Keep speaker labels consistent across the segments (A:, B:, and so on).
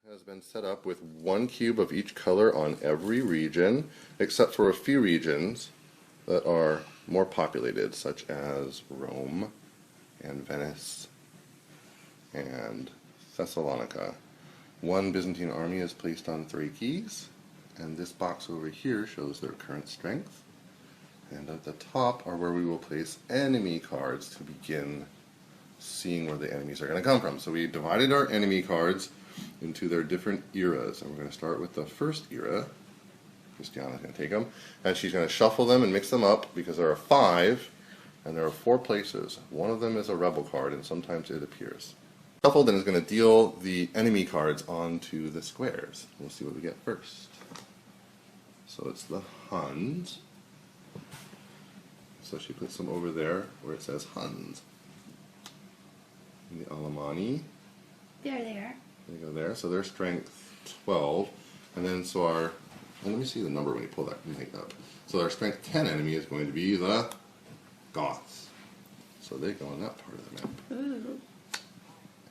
A: Has been set up with one cube of each color on every region, except for a few regions that are more populated, such as Rome and Venice and Thessalonica. One Byzantine army is placed on Thraces, and this box over here shows their current strength. And at the top are where we will place enemy cards to begin seeing where the enemies are going to come from. So we divided our enemy cards into their different eras, and we're going to start with the first era. Christiana's going to take them, and she's going to shuffle them and mix them up because there are 5, and there are 4 places. One of them is a rebel card, and sometimes it appears. Shuffled and is going to deal the enemy cards onto the squares. We'll see what we get first. So it's the Huns. So she puts them over there where it says Huns. And the Alemanni.
B: They're there.
A: They go there, so their strength 12, and then so our, well, let me see the number when you pull that thing up. So our strength 10 enemy is going to be the Goths. So they go on that part of the map.
B: Ooh.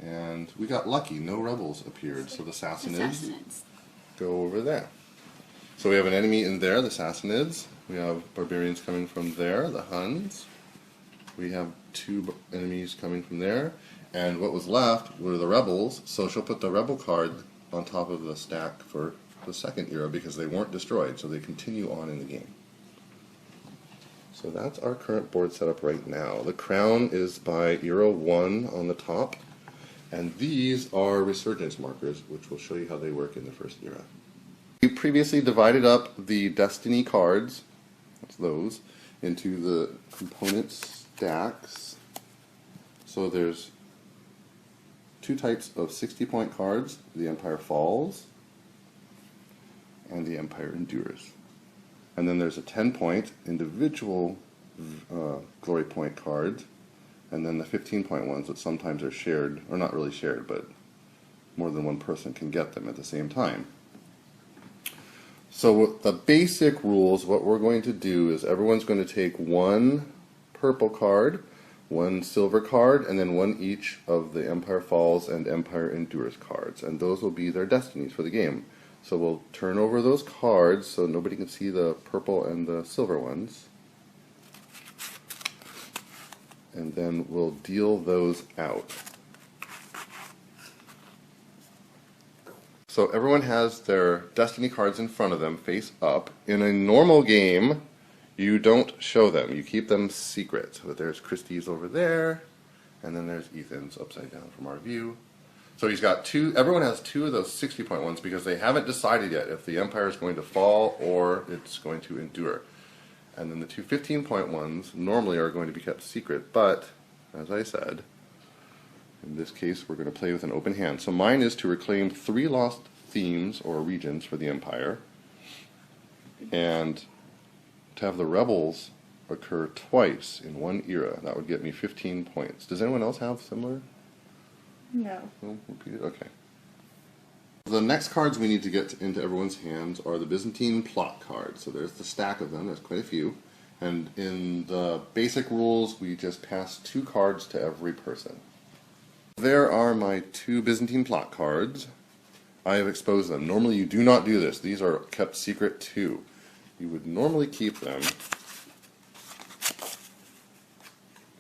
A: And we got lucky, no rebels appeared, so the Sassanids go over there. So we have an enemy in there, the Sassanids. We have barbarians coming from there, the Huns. We have 2 enemies coming from there. And what was left were the rebels, so she'll put the rebel card on top of the stack for the second era because they weren't destroyed, so they continue on in the game. So that's our current board setup right now. The crown is by era 1 on the top, and these are resurgence markers, which will show you how they work in the first era. We previously divided up the destiny cards, that's those, into the component stacks. So there's 2 types of 60-point cards, the Empire Falls and the Empire Endures. And then there's a 10-point individual glory point card, and then the 15-point ones that sometimes are shared, or not really shared, but more than one person can get them at the same time. So the basic rules, what we're going to do is everyone's going to take 1 purple card, 1 silver card, and then 1 each of the Empire Falls and Empire Endures cards, and those will be their destinies for the game. So we'll turn over those cards so nobody can see the purple and the silver ones, and then we'll deal those out. So everyone has their destiny cards in front of them, face up. In a normal game, you don't show them. You keep them secret. But there's Christie's over there, and then there's Ethan's upside down from our view. So he's got 2, everyone has 2 of those 60-point ones because they haven't decided yet if the Empire is going to fall or it's going to endure. And then the 2 15-point ones normally are going to be kept secret, but, as I said, in this case we're going to play with an open hand. So mine is to reclaim 3 lost themes or regions for the Empire, and to have the rebels occur twice in 1 era. That would get me 15 points. Does anyone else have similar?
B: No.
A: No? Repeat it? Okay. The next cards we need to get into everyone's hands are the Byzantine plot cards. So there's the stack of them. There's quite a few. And in the basic rules, we just pass 2 cards to every person. There are my 2 Byzantine plot cards. I have exposed them. Normally you do not do this. These are kept secret too. You would normally keep them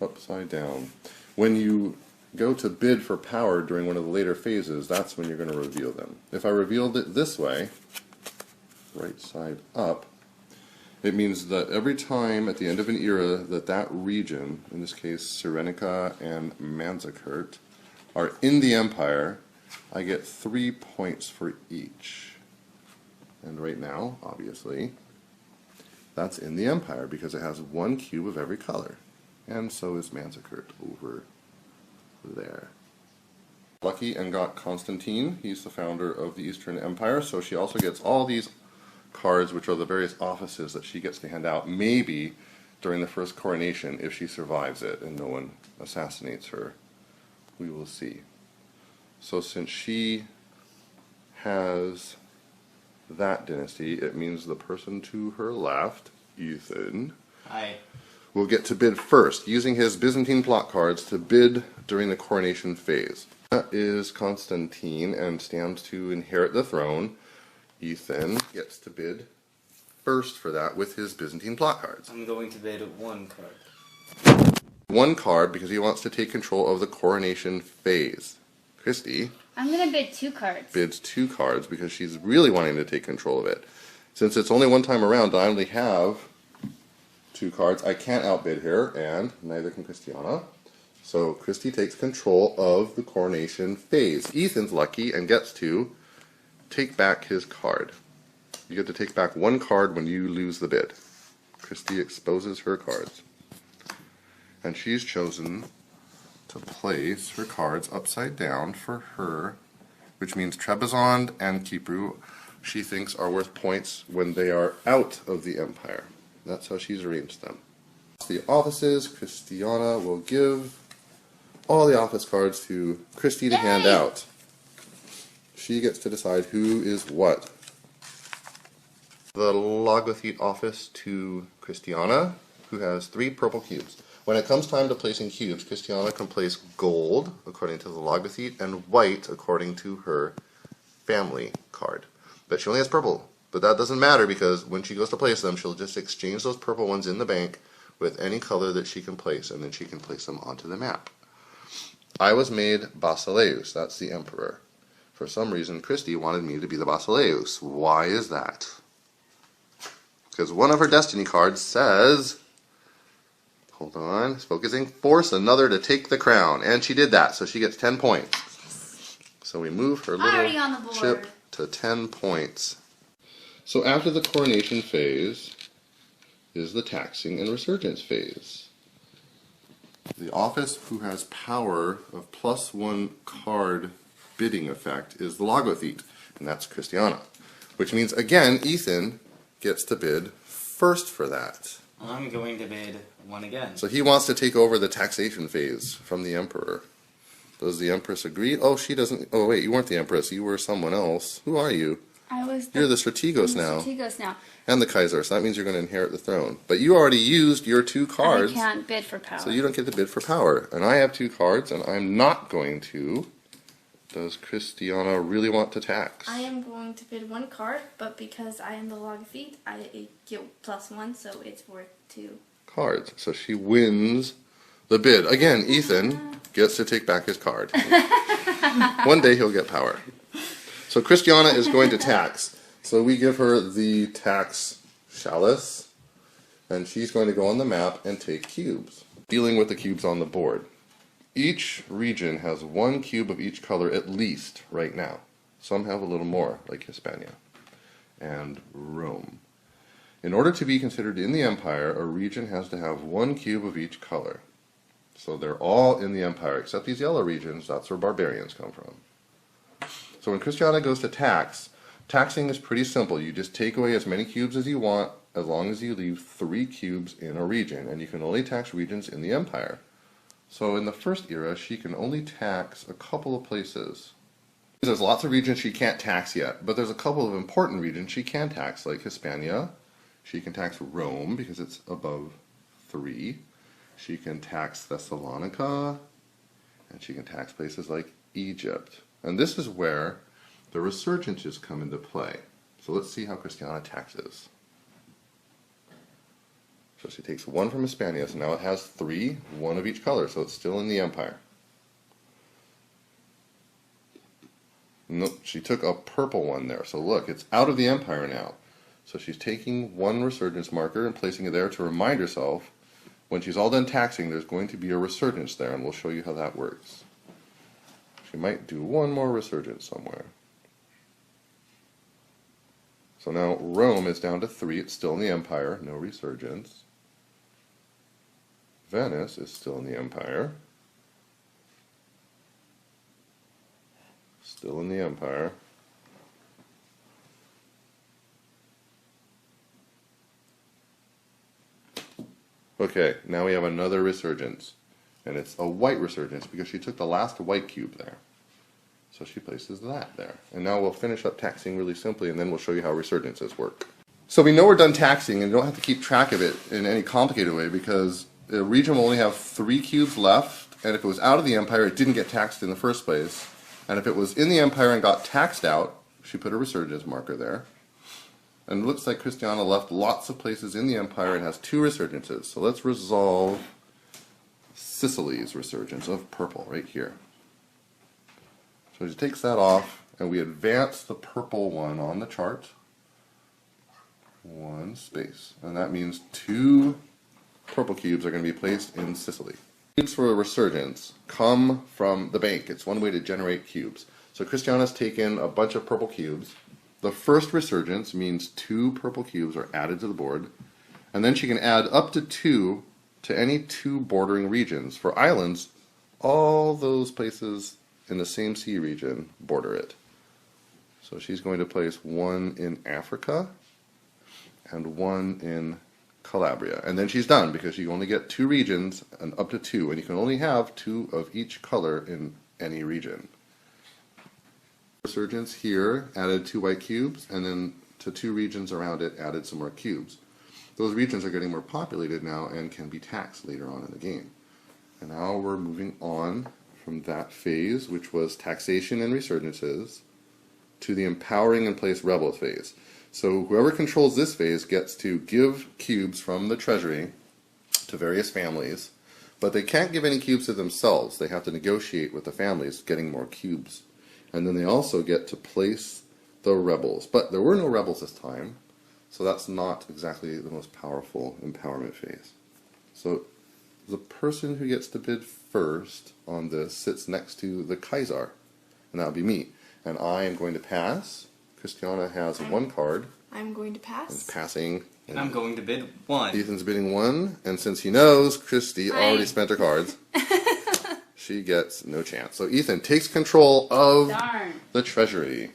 A: upside down. When you go to bid for power during one of the later phases, that's when you're going to reveal them. If I revealed it this way, right side up, it means that every time at the end of an era that that region, in this case Cyrenaica and Manzikert, are in the Empire, I get 3 points for each. And right now, obviously, that's in the Empire because it has 1 cube of every color. And so is Manzikert over there. Lucky and got Constantine. He's the founder of the Eastern Empire, so she also gets all these cards, which are the various offices that she gets to hand out, maybe during the first coronation if she survives it and no one assassinates her. We will see. So since she has that dynasty, it means the person to her left, Ethan,
C: Hi.
A: will get to bid first, using his Byzantine plot cards to bid during the coronation phase. Is Constantine and stands to inherit the throne. Ethan gets to bid first for that with his Byzantine plot cards.
C: I'm going to bid 1 card.
A: 1 card because he wants to take control of the coronation phase. Christy
B: I'm going to bid 2 cards.
A: bids 2 cards because she's really wanting to take control of it. Since it's only one time around, I only have 2 cards. I can't outbid her, and neither can Christiana. So Christy takes control of the coronation phase. Ethan's lucky and gets to take back his card. You get to take back 1 card when you lose the bid. Christy exposes her cards. And she's chosen to place her cards upside down for her, which means Trebizond and Kipru she thinks are worth points when they are out of the empire. That's how she's arranged them. The offices, Christiana will give all the office cards to Christy to hand out. She gets to decide who is what. The Logothete office to Christiana, who has 3 purple cubes. When it comes time to placing cubes, Christiana can place gold, according to the Logothete, and white, according to her family card. But she only has purple. But that doesn't matter because when she goes to place them, she'll just exchange those purple ones in the bank with any color that she can place, and then she can place them onto the map. I was made Basileus, that's the emperor. For some reason, Christy wanted me to be the Basileus. Why is that? Because one of her destiny cards says, hold on, it's focusing, force another to take the crown. And she did that, so she gets 10 points. Yes. So we move her little chip to 10 points. So after the coronation phase is the taxing and resurgence phase. The office who has power of +1 card bidding effect is the Logothete, and that's Christiana. Which means, again, Ethan gets to bid first for that.
C: I'm going to bid 1 again.
A: So he wants to take over the taxation phase from the Emperor. Does the Empress agree? Oh, she doesn't. Oh, wait, you weren't the Empress. You were someone else. Who are you? You're the Strategos now.
B: Strategos now.
A: And the Kaiser, so that means you're going to inherit the throne. But you already used your 2 cards.
B: I can't bid for power.
A: So you don't get to bid for power. And I have 2 cards, and I'm not going to. Does Christiana really want to tax?
D: I am going to bid 1 card, but because I am the Logothete, I get +1, so it's worth 2
A: cards. So she wins the bid. Again, Ethan gets to take back his card. One day he'll get power. So Christiana is going to tax. So we give her the tax chalice, and she's going to go on the map and take cubes. Dealing with the cubes on the board. Each region has 1 cube of each color at least right now. Some have a little more, like Hispania and Rome. In order to be considered in the empire, a region has to have 1 cube of each color. So they're all in the empire, except these yellow regions. That's where barbarians come from. So when Christiana goes to tax, taxing is pretty simple. You just take away as many cubes as you want, as long as you leave 3 cubes in a region, and you can only tax regions in the empire. So in the first era, she can only tax a couple of places. There's lots of regions she can't tax yet, but there's a couple of important regions she can tax, like Hispania. She can tax Rome because it's above 3. She can tax Thessalonica, and she can tax places like Egypt. And this is where the resurgences come into play. So let's see how Christiana taxes. So she takes 1 from Hispania, so now it has 3, 1 of each color, so it's still in the empire. Nope, she took a purple one there, so look, it's out of the empire now. So she's taking 1 resurgence marker and placing it there to remind herself when she's all done taxing there's going to be a resurgence there, and we'll show you how that works. She might do 1 more resurgence somewhere. So now Rome is down to 3, it's still in the empire, no resurgence. Venice is still in the empire. Still in the empire. Okay, now we have another resurgence. And it's a white resurgence because she took the last white cube there. So she places that there. And now we'll finish up taxing really simply, and then we'll show you how resurgences work. So we know we're done taxing, and you don't have to keep track of it in any complicated way because the region will only have 3 cubes left, and if it was out of the empire, it didn't get taxed in the first place. And if it was in the Empire and got taxed out, she put a resurgence marker there. And it looks like Christiana left lots of places in the Empire and has 2 resurgences. So let's resolve Sicily's resurgence of purple right here. So she takes that off, and we advance the purple one on the chart. 1 space. And that means 2 purple cubes are going to be placed in Sicily. Cubes for a resurgence come from the bank. It's one way to generate cubes. So Christiana's taken a bunch of purple cubes. The first resurgence means 2 purple cubes are added to the board. And then she can add up to 2 to any 2 bordering regions. For islands, all those places in the same sea region border it. So she's going to place 1 in Africa and 1 in Calabria. And then she's done, because you only get 2 regions and up to 2, and you can only have 2 of each color in any region. Resurgence here added 2 white cubes, and then to 2 regions around it added some more cubes. Those regions are getting more populated now and can be taxed later on in the game. And now we're moving on from that phase, which was taxation and resurgences, to the empowering and place rebels phase. So whoever controls this phase gets to give cubes from the treasury to various families, but they can't give any cubes to themselves. They have to negotiate with the families getting more cubes. And then they also get to place the rebels. But there were no rebels this time, so that's not exactly the most powerful empowerment phase. So the person who gets to bid first on this sits next to the Kaiser, and that would be me. And I am going to pass. Christiana has 1 card.
D: I'm going to pass.
A: It's passing.
C: And I'm going to bid 1.
A: Ethan's bidding 1, and since he knows Christy already spent her cards, she gets no chance. So Ethan takes control of the treasury.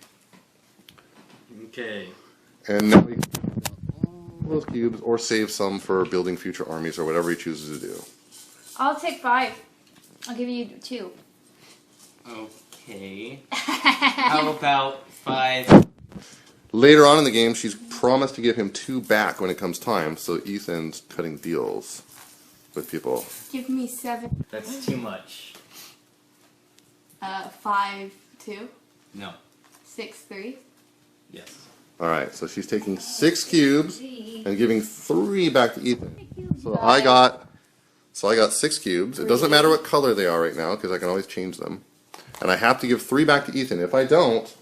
C: Okay.
A: And now he can take all those cubes, or save some for building future armies, or whatever he chooses to do.
B: I'll take 5. I'll give you 2.
C: Okay. How about 5?
A: Later on in the game, she's promised to give him 2 back when it comes time, so Ethan's cutting deals with people.
D: Give me 7.
C: That's too much.
D: 5, 2.
C: No.
D: 6, 3.
C: Yes.
A: Alright, so she's taking 6 cubes and giving 3 back to Ethan. So I got 6 cubes. It doesn't matter what color they are right now, because I can always change them. And I have to give 3 back to Ethan. If I don't,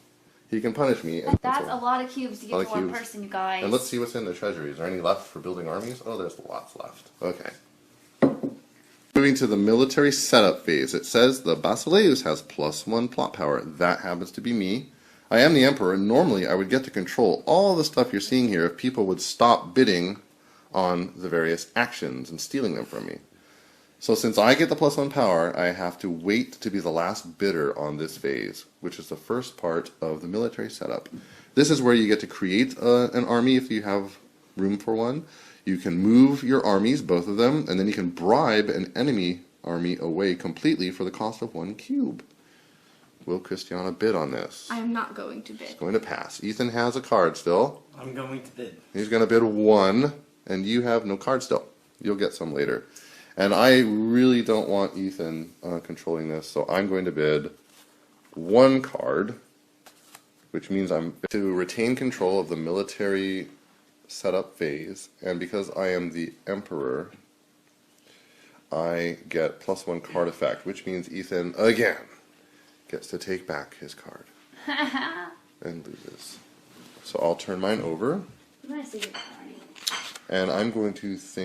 A: he can punish me. And
B: That's a lot of cubes to give to one
A: cubes.
B: person, you guys.
A: And let's see what's in the treasury. Is there any left for building armies? Oh, there's lots left. Okay. Moving to the military setup phase. It says the Basileus has +1 plot power. That happens to be me. I am the Emperor, and normally I would get to control all the stuff you're seeing here if people would stop bidding on the various actions and stealing them from me. So since I get the +1 power, I have to wait to be the last bidder on this phase, which is the first part of the military setup. This is where you get to create an army if you have room for one. You can move your armies, both of them, and then you can bribe an enemy army away completely for the cost of 1 cube. Will Christiana bid on this?
D: I am not going to bid.
A: She's going to pass. Ethan has a card still.
C: I'm going to bid.
A: He's going to bid 1, and you have no card still. You'll get some later. And I really don't want Ethan controlling this, so I'm going to bid 1 card, which means I'm to retain control of the military setup phase, and because I am the Emperor, I get +1 card effect, which means Ethan, again, gets to take back his card and loses. So I'll turn mine over. And I'm going to so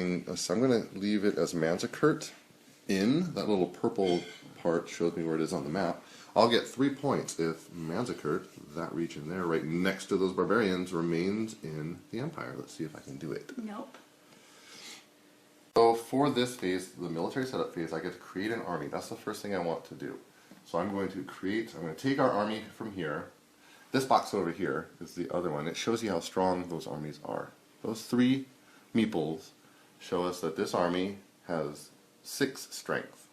A: I'm going to leave it as Manzikert in. That little purple part shows me where it is on the map. I'll get 3 points if Manzikert, that region there, right next to those barbarians, remains in the Empire. Let's see if I can do it.
B: Nope.
A: So for this phase, the military setup phase, I get to create an army. That's the first thing I want to do. So I'm going to take our army from here. This box over here is the other one. It shows you how strong those armies are. Those 3 meeples show us that this army has 6 strength.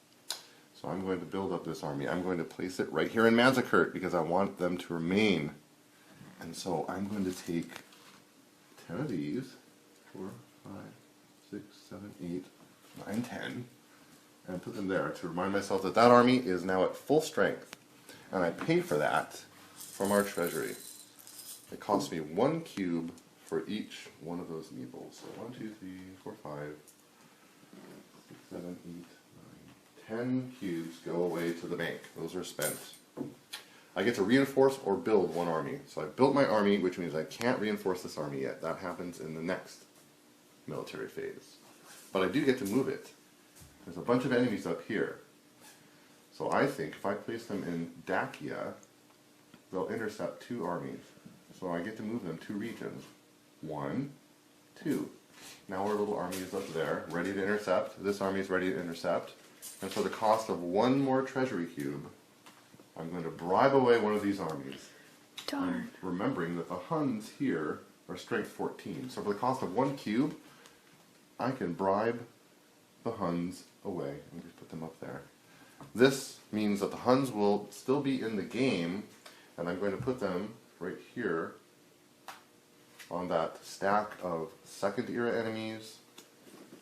A: So I'm going to build up this army. I'm going to place it right here in Manzikert because I want them to remain. And so I'm going to take 10 of these. 4, 5, 6, 7, 8, 9, 10. And put them there to remind myself that that army is now at full strength. and I pay for that from our treasury. It costs me 1 cube for each one of those evils. So 1, 2, 3, 4, 5, 6, 7, 8, 9, 10 cubes go away to the bank. Those are spent. I get to reinforce or build 1 army. So I built my army, which means I can't reinforce this army yet. That happens in the next military phase. But I do get to move it. There's a bunch of enemies up here. So I think if I place them in Dacia, they'll intercept 2 armies. So I get to move them 2 regions. 1, 2. Now our little army is up there, ready to intercept. This army is ready to intercept. And for the cost of 1 more treasury cube, I'm going to bribe away one of these armies.
D: Darn.
A: I'm remembering that the Huns here are strength 14. So for the cost of 1 cube, I can bribe the Huns away. Let me just put them up there. This means that the Huns will still be in the game, and I'm going to put them right here on that stack of Second Era enemies,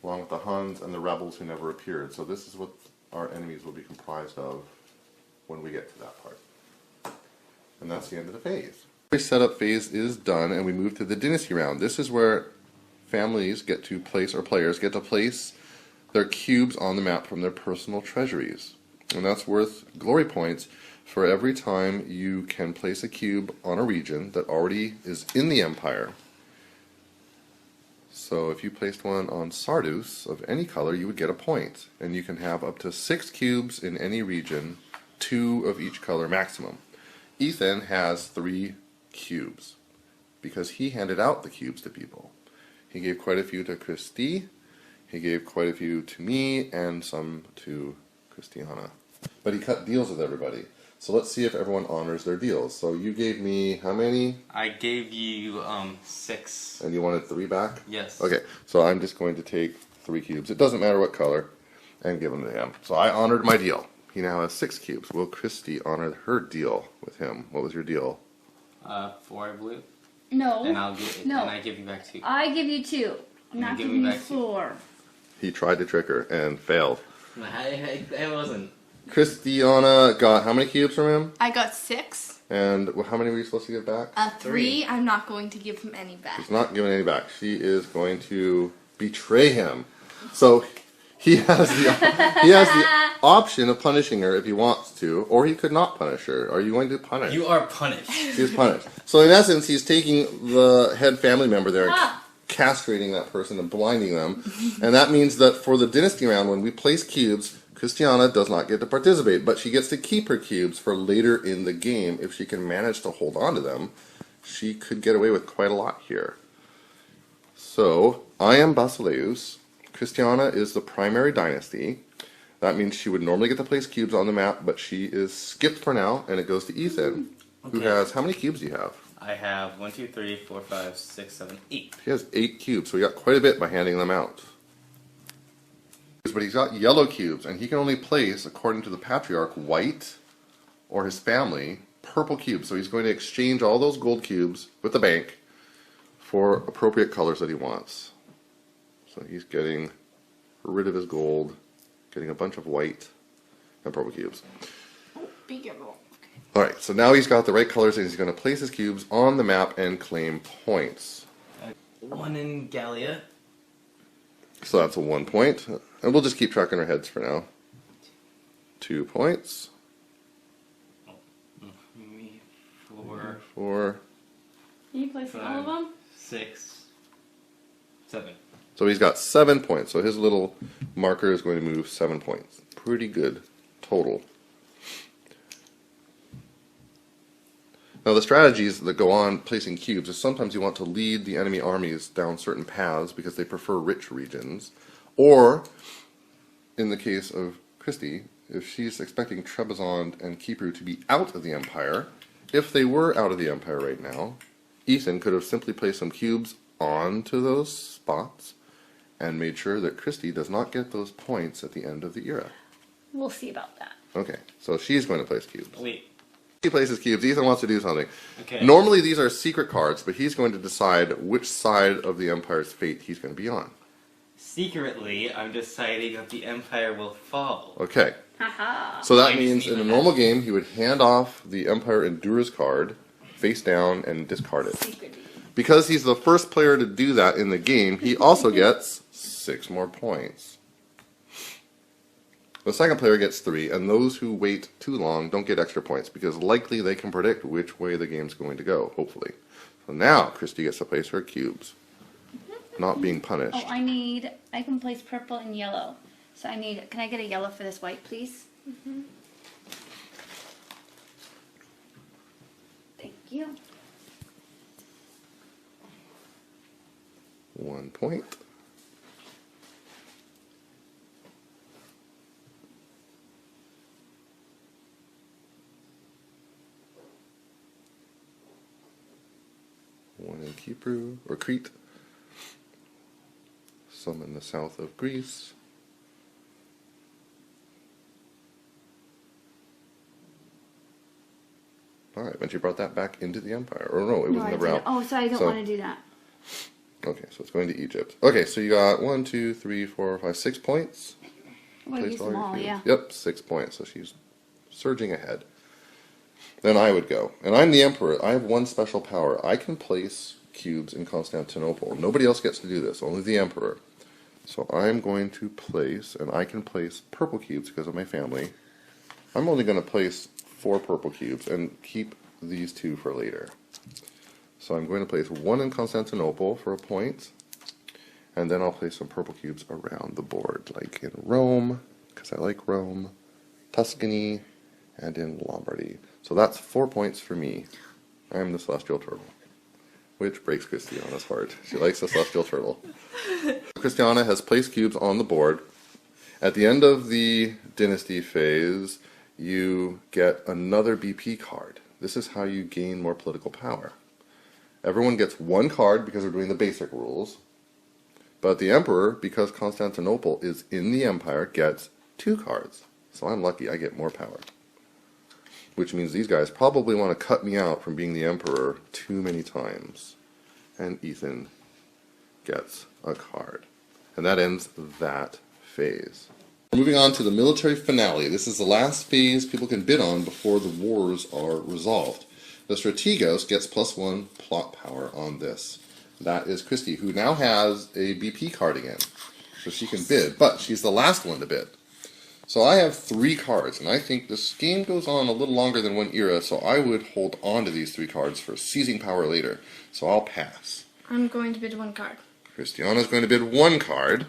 A: along with the Huns and the rebels who never appeared. So this is what our enemies will be comprised of when we get to that part. And that's the end of the phase. The setup phase is done, and we move to the dynasty round. This is where families get to place, or players get to place, their cubes on the map from their personal treasuries. And that's worth glory points for every time you can place a cube on a region that already is in the empire. So if you placed one on Sardus of any color, you would get a point. And you can have up to 6 cubes in any region, 2 of each color maximum. Ethan has 3 cubes because he handed out the cubes to people. He gave quite a few to Christy, he gave quite a few to me, and some to Christiana. But he cut deals with everybody. So let's see if everyone honors their deals. So you gave me how many?
C: I gave you 6.
A: And you wanted 3 back?
C: Yes.
A: Okay, so I'm just going to take 3 cubes. It doesn't matter what color, and give them to him. So I honored my deal. He now has 6 cubes. Will Christy honor her deal with him? What was your deal?
C: 4, I believe.
B: No.
C: And I'll give
B: No.
C: and I give you back 2.
B: I give you 2. I'm not
C: give
B: giving
C: me
B: you
C: back 2.
B: 4.
A: He tried to trick her and failed.
C: I wasn't.
A: Christiana got how many cubes from him?
D: I got 6.
A: And how many were you supposed to give back?
D: 3. I'm not going to give him any back.
A: She's not giving any back. She is going to betray him. So he has the option of punishing her if he wants to, or he could not punish her. Are you going to punish?
C: You are punished.
A: She's punished. So in essence, he's taking the head family member there,
B: Ah.
A: castrating that person and blinding them. And that means that for the dynasty round, when we place cubes, Christiana does not get to participate, but she gets to keep her cubes for later in the game. If she can manage to hold on to them, she could get away with quite a lot here. So, I am Basileus. Christiana is the primary dynasty. That means she would normally get to place cubes on the map, but she is skipped for now, and it goes to Ethan, who has, how many cubes do you have?
C: I have 1, 2, 3, 4, 5, 6, 7, 8.
A: He has 8 cubes, so he got quite a bit by handing them out. But he's got yellow cubes, and he can only place, according to the patriarch, white, or his family, purple cubes. So he's going to exchange all those gold cubes with the bank for appropriate colors that he wants. So he's getting rid of his gold, getting a bunch of white and purple cubes.
D: Be careful.
A: Alright, so now he's got the right colors, and he's going to place his cubes on the map and claim points.
C: 1 in Gallia.
A: So that's a 1 point. And we'll just keep tracking our heads for now. 2 points.
C: 4,
A: 4.
B: Can you place all of them?
C: 6, 7.
A: So he's got 7 points. So his little marker is going to move 7 points. Pretty good total. Now the strategies that go on placing cubes is sometimes you want to lead the enemy armies down certain paths because they prefer rich regions. Or, in the case of Christy, if she's expecting Trebizond and Kipru to be out of the Empire, if they were out of the Empire right now, Ethan could have simply placed some cubes onto those spots and made sure that Christy does not get those points at the end of the era.
B: We'll see about that.
A: Okay, so she's going to place cubes.
C: Wait.
A: He places cubes. Ethan wants to do something.
C: Okay.
A: Normally these are secret cards, but he's going to decide which side of the Empire's fate he's going to be on.
C: Secretly, I'm deciding that the Empire will fall.
A: Okay,
B: Haha.
A: So that means in a normal game, he would hand off the Empire Endurers card, face down, and discard it.
B: Secret.
A: Because he's the first player to do that in the game, he also gets 6 more points. The second player gets 3, and those who wait too long don't get extra points, because likely they can predict which way the game's going to go, hopefully. So now, Christy gets to place her cubes, not being punished.
B: Oh, I can place purple and yellow. So can I get a yellow for this white, please?
D: Mm-hmm.
B: Thank you.
A: 1 point. One in Kipru, or Crete. Some in the south of Greece. Alright, but you brought that back into the Empire. Or no, it was never out.
B: Oh, so I don't want to do that.
A: Okay, so it's going to Egypt. Okay, so you got 1, 2, 3, 4, 5, 6 points.
B: I'm going to use them all, yeah.
A: Yep, 6 points. So she's surging ahead. Then I would go. And I'm the Emperor. I have one special power. I can place cubes in Constantinople. Nobody else gets to do this, only the Emperor. So I'm going to place, and I can place purple cubes because of my family. I'm only going to place 4 purple cubes and keep these 2 for later. So I'm going to place 1 in Constantinople for a point, and then I'll place some purple cubes around the board, like in Rome, because I like Rome, Tuscany, and in Lombardy. So that's 4 points for me. I'm the Celestial Turtle, which breaks Christiana's heart. She likes the Celestial Turtle. Christiana has placed cubes on the board. At the end of the Dynasty phase, you get another BP card. This is how you gain more political power. Everyone gets 1 card because we're doing the basic rules. But the Emperor, because Constantinople is in the Empire, gets 2 cards. So I'm lucky, I get more power. Which means these guys probably want to cut me out from being the Emperor too many times. And Ethan gets a card. And that ends that phase. Moving on to the military finale. This is the last phase people can bid on before the wars are resolved. The Strategos gets +1 plot power on this. That is Christy, who now has a BP card again. So she can bid, but she's the last one to bid. So I have 3 cards, and I think this game goes on a little longer than 1 era, so I would hold on to these 3 cards for seizing power later. So I'll pass.
D: I'm going to bid 1 card.
A: Christiana's going to bid 1 card,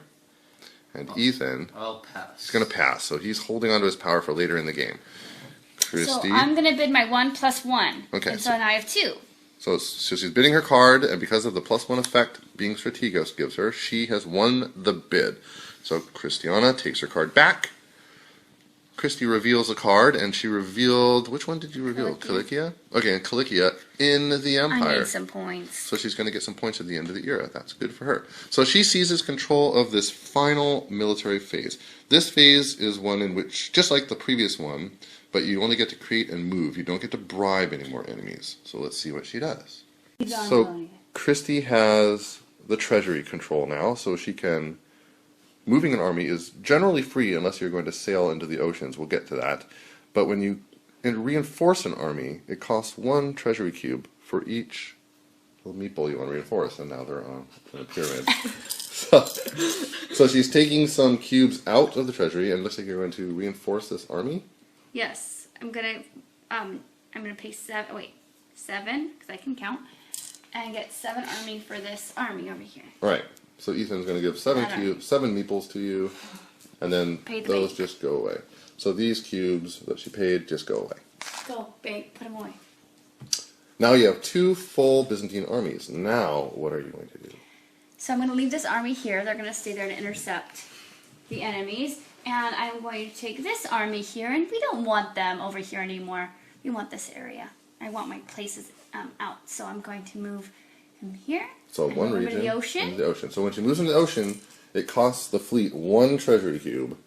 A: and Ethan
C: I'll pass.
A: is going to pass. So he's holding on to his power for later in the game. Christy.
B: So I'm going to bid my 1 + 1.
A: Okay,
B: And so now I have 2.
A: So she's bidding her card, and because of the +1 effect being Strategos gives her, she has won the bid. So Christiana takes her card back. Christy reveals a card, and she revealed... Which one did you reveal? Cilicia? Okay, and Cilicia in the Empire.
B: I need some points.
A: So she's going to get some points at the end of the era. That's good for her. So she seizes control of this final military phase. This phase is one in which, just like the previous one, but you only get to create and move. You don't get to bribe any more enemies. So let's see what she does. So Christy has the treasury control now, so she can... Moving an army is generally free unless you're going to sail into the oceans. We'll get to that. But when you reinforce an army, it costs 1 treasury cube for each little meatball you want to reinforce, and now they're on a pyramid. So she's taking some cubes out of the treasury, and it looks like you're going to reinforce this army.
B: Yes, I'm gonna pay 7. Wait, 7 because I can count, and get 7 army for this army over here.
A: All right. So Ethan's going to give 7 meeples to you, and then those just go away. So these cubes that she paid just go away.
B: Go, bank, put them away.
A: Now you have 2 full Byzantine armies. Now what are you going to do?
B: So I'm going to leave this army here. They're going to stay there to intercept the enemies. And I'm going to take this army here, and we don't want them over here anymore. We want this area. I want my places out. So I'm going to move him here.
A: So one region
B: into the ocean.
A: Into the ocean. So when she moves into the ocean, it costs the fleet 1 treasury cube.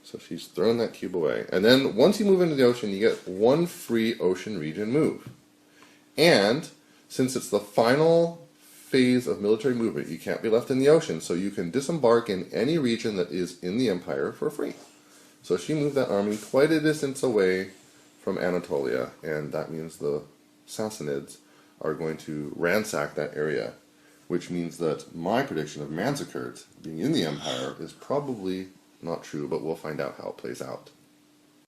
A: So she's thrown that cube away. And then once you move into the ocean, you get 1 free ocean region move. And since it's the final phase of military movement, you can't be left in the ocean, so you can disembark in any region that is in the Empire for free. So she moved that army quite a distance away from Anatolia, and that means the Sassanids are going to ransack that area, which means that my prediction of Manzikert being in the Empire is probably not true, but we'll find out how it plays out.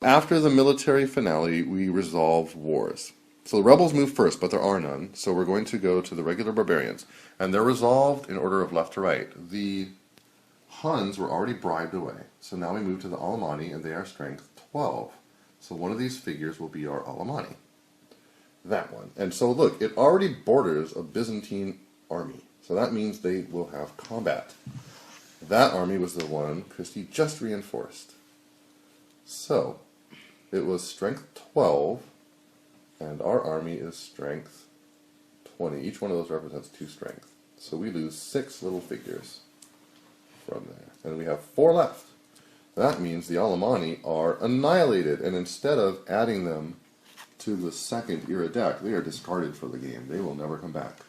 A: After the military finale, we resolve wars. So the rebels move first, but there are none, so we're going to go to the regular barbarians, and they're resolved in order of left to right. The Huns were already bribed away, so now we move to the Alemanni, and they are strength 12. So one of these figures will be our Alemanni. That one. And so look, it already borders a Byzantine army, so that means they will have combat. That army was the one Christy just reinforced. So it was strength 12, and our army is strength 20. Each one of those represents 2 strength. So we lose 6 little figures from there. And we have 4 left. That means the Alemanni are annihilated, and instead of adding them to the second era deck, they are discarded for the game. They will never come back.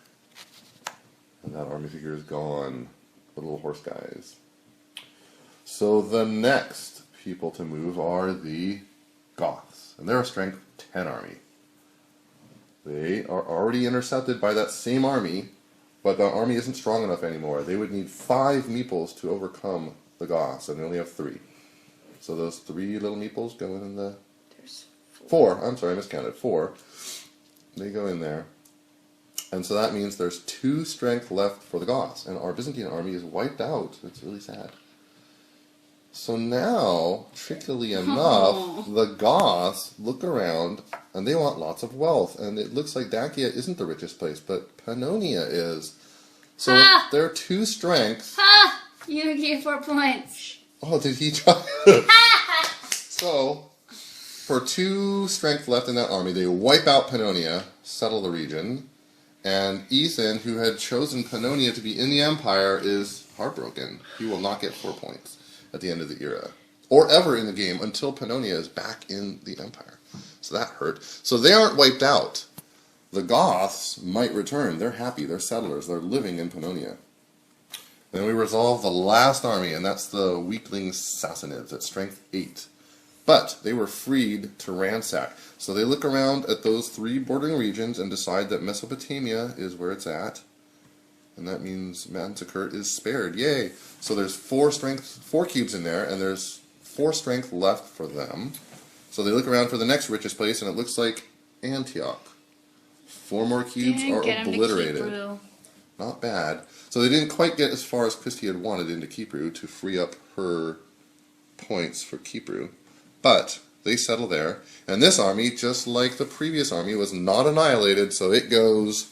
A: And that army figure is gone. The little horse guys. So the next people to move are the Goths, and they're a strength 10 army. They are already intercepted by that same army, but the army isn't strong enough anymore. They would need 5 meeples to overcome the Goths, and they only have 3. So those 3 little meeples go in the...
D: There's
A: 4. I'm sorry, I miscounted. 4. They go in there. And so that means there's 2 strength left for the Goths, and our Byzantine army is wiped out. It's really sad. So now, trickily enough, the Goths look around, and they want lots of wealth, and it looks like Dacia isn't the richest place, but Pannonia is. So they're 2 strength.
B: Ha! You gave 4 points.
A: Oh, did he try? So, for 2 strength left in that army, they wipe out Pannonia, settle the region, and Ethan, who had chosen Pannonia to be in the Empire, is heartbroken. He will not get 4 points at the end of the era, or ever in the game until Pannonia is back in the Empire. So that hurt. So they aren't wiped out. The Goths might return. They're happy. They're settlers. They're living in Pannonia. Then we resolve the last army, and that's the weakling Sassanids at strength 8. But they were freed to ransack. So they look around at those 3 bordering regions and decide that Mesopotamia is where it's at. And that means Manzikert is spared. Yay! So there's 4 cubes in there, and there's 4 strength left for them. So they look around for the next richest place, and it looks like Antioch. 4 more cubes are obliterated. Not bad. So they didn't quite get as far as Christy had wanted into Kipru to free up her points for Kipru. But they settle there. And this army, just like the previous army, was not annihilated, so it goes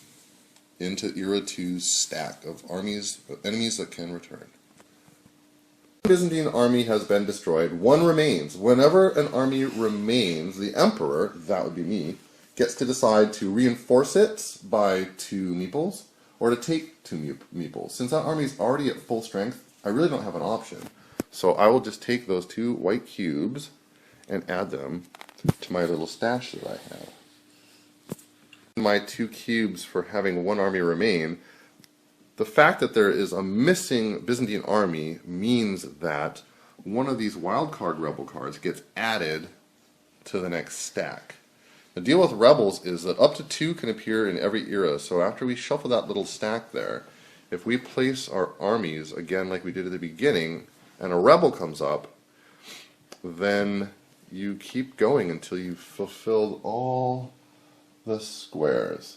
A: into Era 2's stack of enemies that can return. The Byzantine army has been destroyed. 1 remains. Whenever an army remains, the Emperor, that would be me, gets to decide to reinforce it by 2 meeples, or to take 2 meeples. Since that army is already at full strength, I really don't have an option. So I will just take those 2 white cubes and add them to my little stash that I have. My 2 cubes for having 1 army remain, the fact that there is a missing Byzantine army means that one of these wildcard rebel cards gets added to the next stack. The deal with rebels is that up to 2 can appear in every era, so after we shuffle that little stack there, if we place our armies again like we did at the beginning, and a rebel comes up, then you keep going until you've fulfilled all the squares,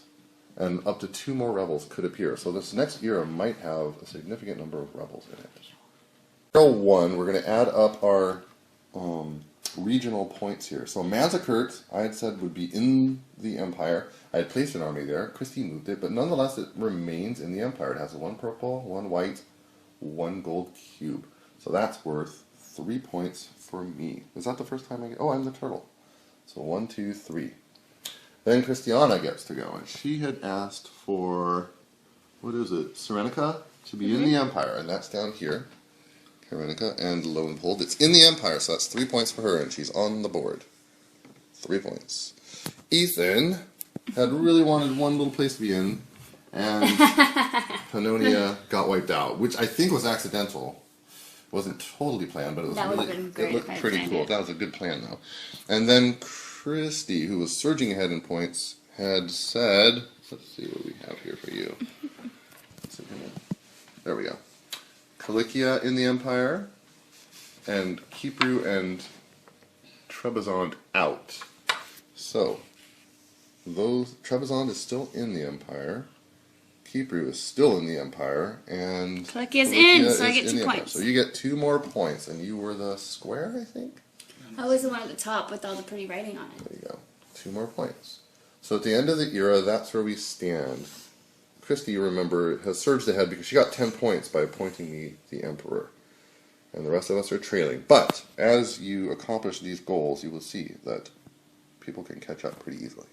A: and up to 2 more rebels could appear. So this next era might have a significant number of rebels in it. Era 1, we're going to add up our regional points here. So Manzikert, I had said, would be in the Empire. I had placed an army there. Christy moved it, but nonetheless it remains in the Empire. It has 1 purple, 1 white, 1 gold cube. So that's worth 3 points for me. Is that the first time I get... Oh, I'm the turtle. So 1, 2, 3. Then Christiana gets to go, and she had asked for, what is it, Serenica to be in the Empire, and that's down here. Serenica, and lo and behold, it's in the Empire, so that's 3 points for her, and she's on the board. 3 points. Ethan had really wanted 1 little place to be in, and Pannonia got wiped out, which I think was accidental. wasn't totally planned, but it was
B: That would've
A: really,
B: been great
A: it looked
B: if I
A: pretty
B: planned
A: cool.
B: it.
A: That was a good plan, though. And then Christy, who was surging ahead in points, had said, let's see what we have here for you. There we go. Calicia in the Empire, and Kipru and Trebizond out. So, Trebizond is still in the Empire. Kipru is still in the Empire, and
B: Calicia's in, so I
A: is
B: get
A: in
B: 2
A: the Empire.
B: points.
A: So you get 2 more points, and you were the square, I think?
B: I was the one at the top with all the pretty writing on it.
A: There you go. 2 more points. So at the end of the era, that's where we stand. Christy, you remember, has surged ahead because she got 10 points by appointing me the Emperor. And the rest of us are trailing. But as you accomplish these goals, you will see that people can catch up pretty easily.